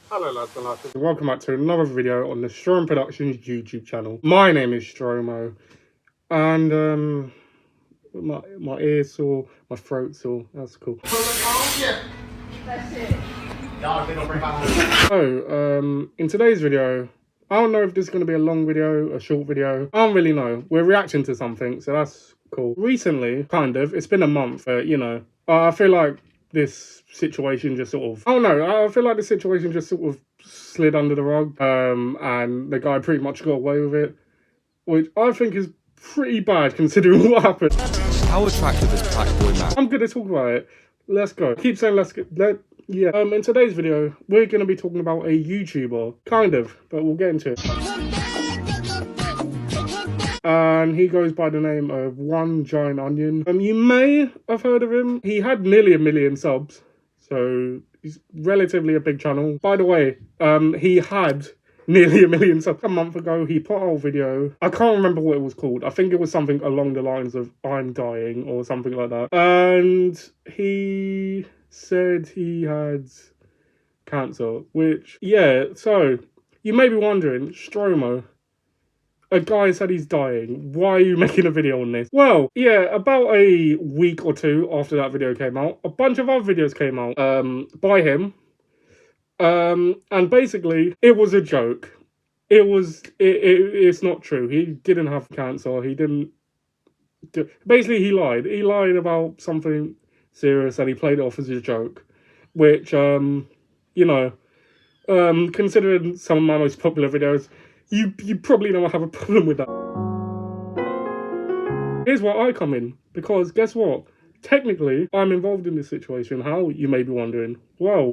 Hello lads and lasses, and welcome back to another video on the Strom Productions YouTube channel. My name is Stromo, and my ears sore, my throat sore, that's cool. So, in today's video, I don't know if this is going to be a long video, a short video, I don't really know. We're reacting to something, so that's cool. Recently, kind of, it's been a month, you know, I feel like this situation just sort of, I don't know, I feel like the situation just sort of slid under the rug, and the guy pretty much got away with it, which I think is pretty bad considering what happened. How attractive is Black Boy Man? I'm gonna talk about it. Let's go. Keep saying let's get, yeah. In today's video, we're gonna be talking about a YouTuber, kind of, but we'll get into it. And he goes by the name of One Giant Onion. You may have heard of him. He had nearly 1 million subs, so he's relatively a big channel. By the way, he had nearly 1 million subs a month ago. He put out a video. I can't remember what it was called. I think it was something along the lines of "I'm dying" or something like that. And he said he had cancer, which, yeah, so you may be wondering, Stromo, a guy said he's dying. Why are you making a video on this? Well, yeah, about a week or two after that video came out, a bunch of other videos came out by him. And basically, it was a joke. It's not true. He didn't have cancer. He didn't... Basically, he lied. He lied about something serious and he played it off as a joke. Which, you know, considering some of my most popular videos, you probably don't have a problem with that. Here's where I come in, because guess what? Technically, I'm involved in this situation. How, you may be wondering? Well,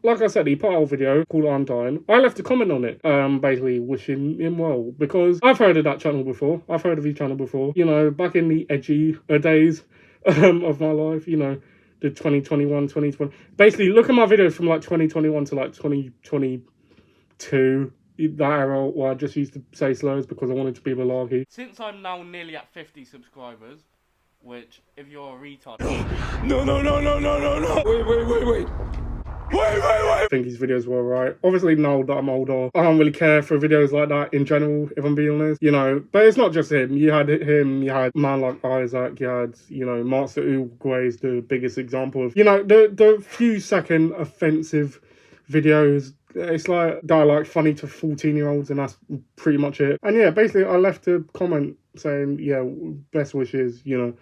like I said, he put out a video called "I'm Dying." I left a comment on it, basically wishing him well, because I've heard of that channel before. I've heard of his channel before. You know, back in the edgy days of my life, you know, the 2021, 2020. Basically, look at my videos from like 2021 to like 2022. That era where I just used to say slurs because I wanted to be malarkey. Since I'm now nearly at 50 subscribers, which, if you're a retard... No. Wait. I think his videos were alright. Obviously, now that I'm older, I don't really care for videos like that in general, if I'm being honest. You know, but it's not just him. You had him, you had man like Isaac, you had, you know, Master Uruguay is the biggest example of, you know, the few second offensive videos. It's like, they're like funny to 14-year-olds, and that's pretty much it. And yeah, basically, I left a comment saying, yeah, best wishes, you know.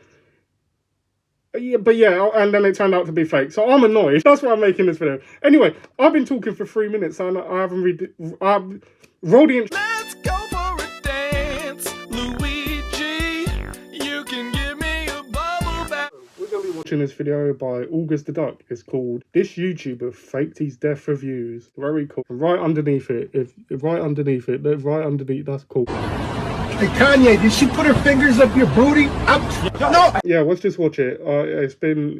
Yeah, but yeah, and then it turned out to be fake. So I'm annoyed. That's why I'm making this video. Anyway, I've been talking for 3 minutes and I haven't rolled the intro. Let's go for a dance, Luigi. You can give me a bubble bath. We're going to be watching this video by August the Duck. It's called "This YouTuber Faked His Death for Views." Very cool. Right underneath it, that's cool. Hey Kanye, did she put her fingers up your booty? No. Yeah, let's just watch it. It's been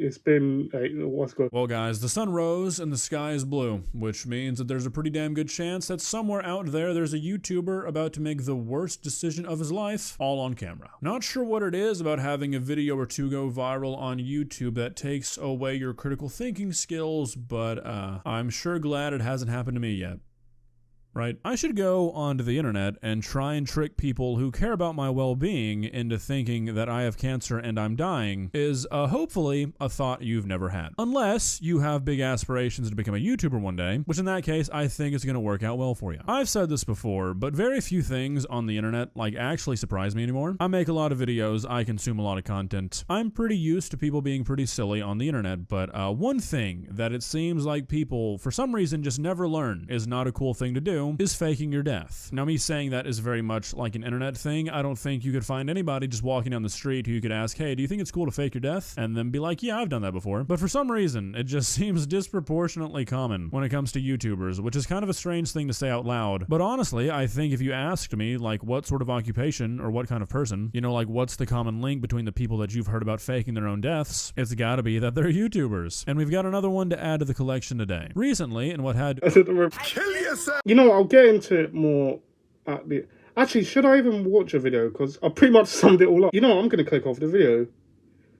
what's good. Well guys, the sun rose and the sky is blue, which means that there's a pretty damn good chance that somewhere out there's a YouTuber about to make the worst decision of his life, all on camera. Not sure what it is about having a video or two go viral on YouTube that takes away your critical thinking skills, but I'm sure glad it hasn't happened to me yet. Right? I should go onto the internet and try and trick people who care about my well-being into thinking that I have cancer and I'm dying is hopefully a thought you've never had. Unless you have big aspirations to become a YouTuber one day, which in that case I think is going to work out well for you. I've said this before, but very few things on the internet like actually surprise me anymore. I make a lot of videos, I consume a lot of content. I'm pretty used to people being pretty silly on the internet, but one thing that it seems like people for some reason just never learn is not a cool thing to do is faking your death. Now, me saying that is very much like an internet thing. I don't think you could find anybody just walking down the street who you could ask, hey, do you think it's cool to fake your death? And then be like, yeah, I've done that before. But for some reason, it just seems disproportionately common when it comes to YouTubers, which is kind of a strange thing to say out loud. But honestly, I think if you asked me, like, what sort of occupation or what kind of person, you know, like, what's the common link between the people that you've heard about faking their own deaths, it's gotta be that they're YouTubers. And we've got another one to add to the collection today. Recently, and what had... Kill yourself. You know, I'll get into it more at the... Actually, should I even watch a video? Because I pretty much summed it all up. You know, I'm going to click off the video.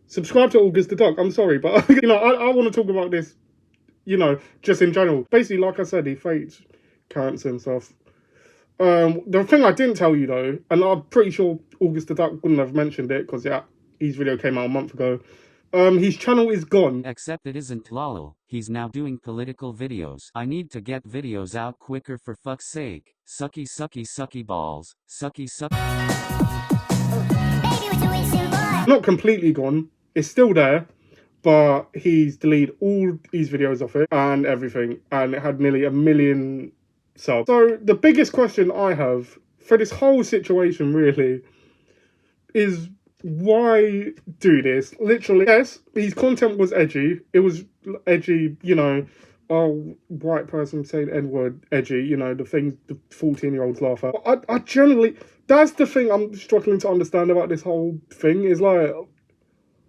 Subscribe to August the Duck. I'm sorry, but, you know, I want to talk about this you know, just in general. Basically, like I said, he faked cancer and stuff. The thing I didn't tell you though, and I'm pretty sure August the Duck wouldn't have mentioned it because his video came out a month ago. His channel is gone. Except it isn't lol. He's now doing political videos. I need to get videos out quicker for fuck's sake. Sucky sucky sucky balls. Sucky sucky. Not completely gone. It's still there, but he's deleted all his videos off it and everything, and it had nearly 1 million subs. So the biggest question I have for this whole situation really is, why do this? Literally, yes, his content was edgy. It was edgy, you know, white person saying N-word, edgy, you know, the things the 14-year-olds laugh at. I generally, that's the thing I'm struggling to understand about this whole thing, is like,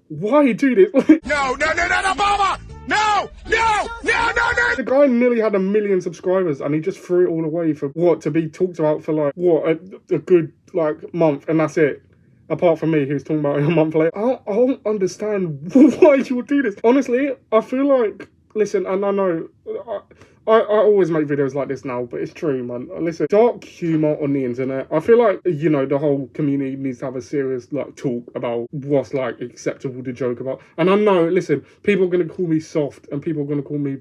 why do this? No, Obama! No! The guy nearly had 1 million subscribers and he just threw it all away for what, to be talked about for like, what, a good like month, and that's it. Apart from me, who's talking about it a month later. I don't understand why you would do this. Honestly, I feel like, listen, and I know, I always make videos like this now, but it's true, man. Listen, dark humour on the internet, I feel like, you know, the whole community needs to have a serious, like, talk about what's, like, acceptable to joke about. And I know, listen, people are going to call me soft and people are going to call me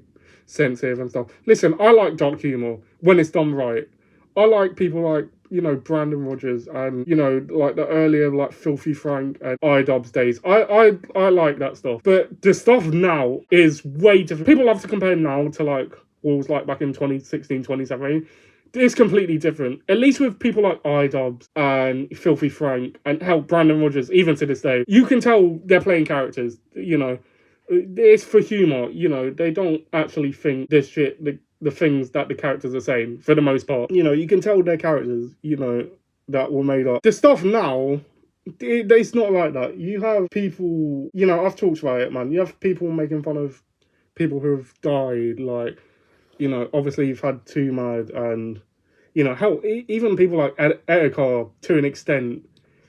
sensitive and stuff. Listen, I like dark humour when it's done right. I like people like, you know, Brandon Rogers and, you know, like the earlier, like, Filthy Frank and iDubbbz days. I like that stuff. But the stuff now is way different. People love to compare now to, like, what it was like back in 2016, 2017. It's completely different. At least with people like iDubbbz and Filthy Frank and hell, Brandon Rogers, even to this day, you can tell they're playing characters, you know. It's for humour, you know. They don't actually think this shit, the things that the characters are saying, for the most part. You know, you can tell they're characters, you know, that were made up. The stuff now, it's not like that. You have people, you know, I've talked about it, man. You have people making fun of people who have died, like, you know, obviously you've had Too Mad and, you know, hell, even people like Etikar, to an extent.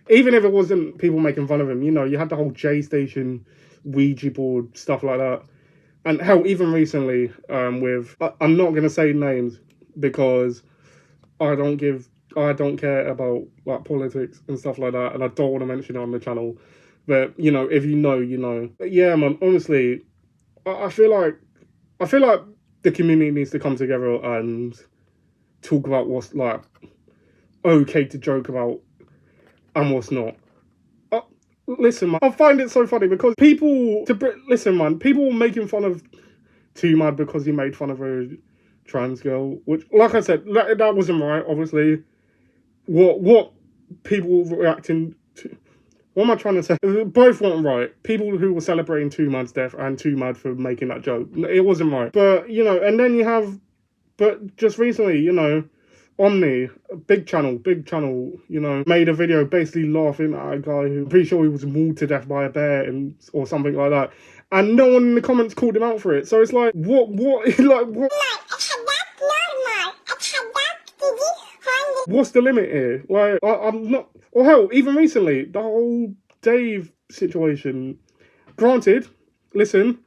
Even if it wasn't people making fun of him, you know, you had the whole J Station, Ouija board, stuff like that. And hell, even recently, with, I'm not going to say names because I don't care about, like, politics and stuff like that, and I don't want to mention it on the channel. But, you know, if you know, you know. But yeah, man, honestly, I feel like the community needs to come together and talk about what's, like, okay to joke about and what's not. Listen, man, I find it so funny because people making fun of Too Mad because he made fun of a trans girl, which, like I said, that wasn't right, obviously. What people reacting to, what am I trying to say? Both weren't right. People who were celebrating Too Mad's death and Too Mad for making that joke, it wasn't right. But, you know, and then you have, but just recently, you know, Omni, big channel, you know, made a video basically laughing at a guy who, I'm pretty sure he was mauled to death by a bear or something like that. And no one in the comments called him out for it. So it's like, what, like, what? What's the limit here? Like, I'm not, or hell, even recently, the whole Dave situation. Granted, listen,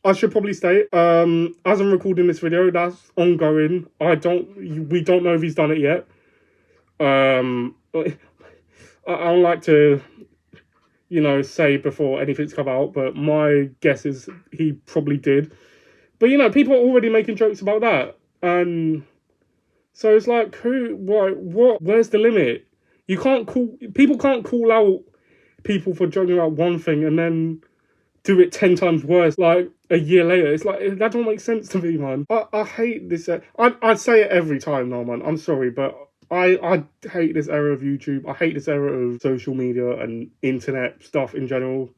I should probably state, as I'm recording this video, that's ongoing. We don't know if he's done it yet. I don't like to, you know, say before anything's come out, but my guess is he probably did. But, you know, people are already making jokes about that. And so it's like, what, where's the limit? People can't call out people for joking about one thing and then do it 10 times worse, like, a year later. It's like, that don't make sense to me, man. I hate this. I say it every time now, man. I'm sorry, but I hate this era of YouTube. I hate this era of social media and internet stuff in general.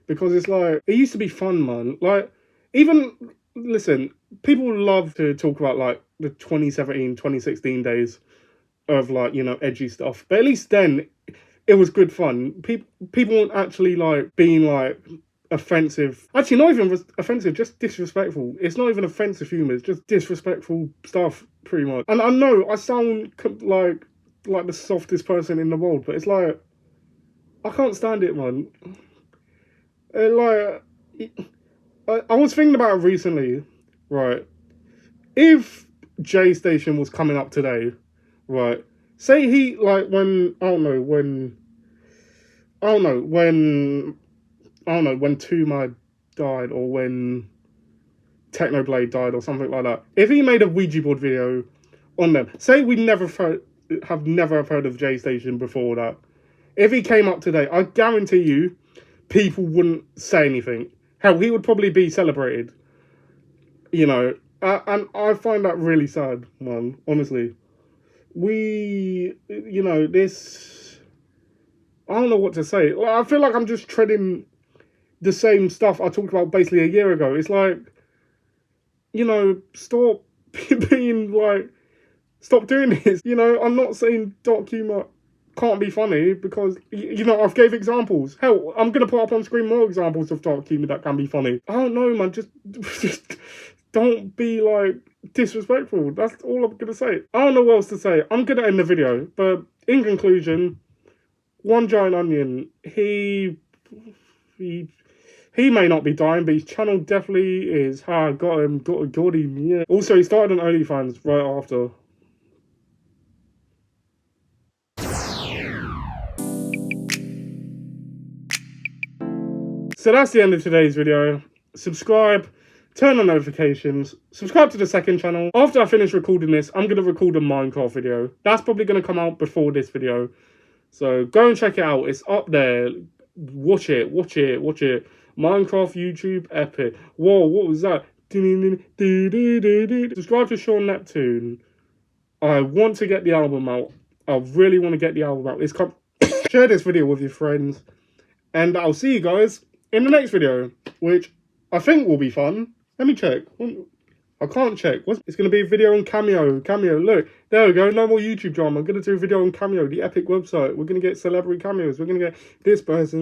Because it's like, it used to be fun, man. Like, even, listen, people love to talk about, like, the 2017, 2016 days of, like, you know, edgy stuff. But at least then, it was good fun. People weren't actually, like, being, like, offensive. Actually, not even offensive, just disrespectful. It's not even offensive humour, it's just disrespectful stuff, pretty much. And I know I sound like the softest person in the world, but it's like, I can't stand it, man. I was thinking about it recently, right? If J Station was coming up today, right? Say he, like, when Tuma died, or when Technoblade died, or something like that. If he made a Ouija board video on them, say we have never heard of J Station before that. If he came up today, I guarantee you, people wouldn't say anything. Hell, he would probably be celebrated. You know, and I find that really sad, man. Honestly, this. I don't know what to say. I feel like I'm just treading the same stuff I talked about basically a year ago. It's like, stop being like, stop doing this. I'm not saying dark humor can't be funny, because, I've gave examples. Hell, I'm going to put up on screen more examples of dark humor that can be funny. I don't know, man. Just don't be, like, disrespectful. That's all I'm going to say. I don't know what else to say. I'm going to end the video. But in conclusion, One Giant Onion, he may not be dying, but his channel definitely is. Got him, yeah. Also, he started on OnlyFans right after. So that's the end of today's video. Subscribe, turn on notifications, subscribe to the second channel. After I finish recording this, I'm going to record a Minecraft video. That's probably going to come out before this video. So go and check it out. It's up there. Watch it. Minecraft YouTube epic. Whoa, what was that? Subscribe to Sean Neptune. I want to get the album out. I really want to get the album out. Share this video with your friends. And I'll see you guys in the next video, which I think will be fun. Let me check. I can't check. It's going to be a video on Cameo. Look, there we go. No more YouTube drama. I'm going to do a video on Cameo, the epic website. We're going to get celebrity cameos. We're going to get this person.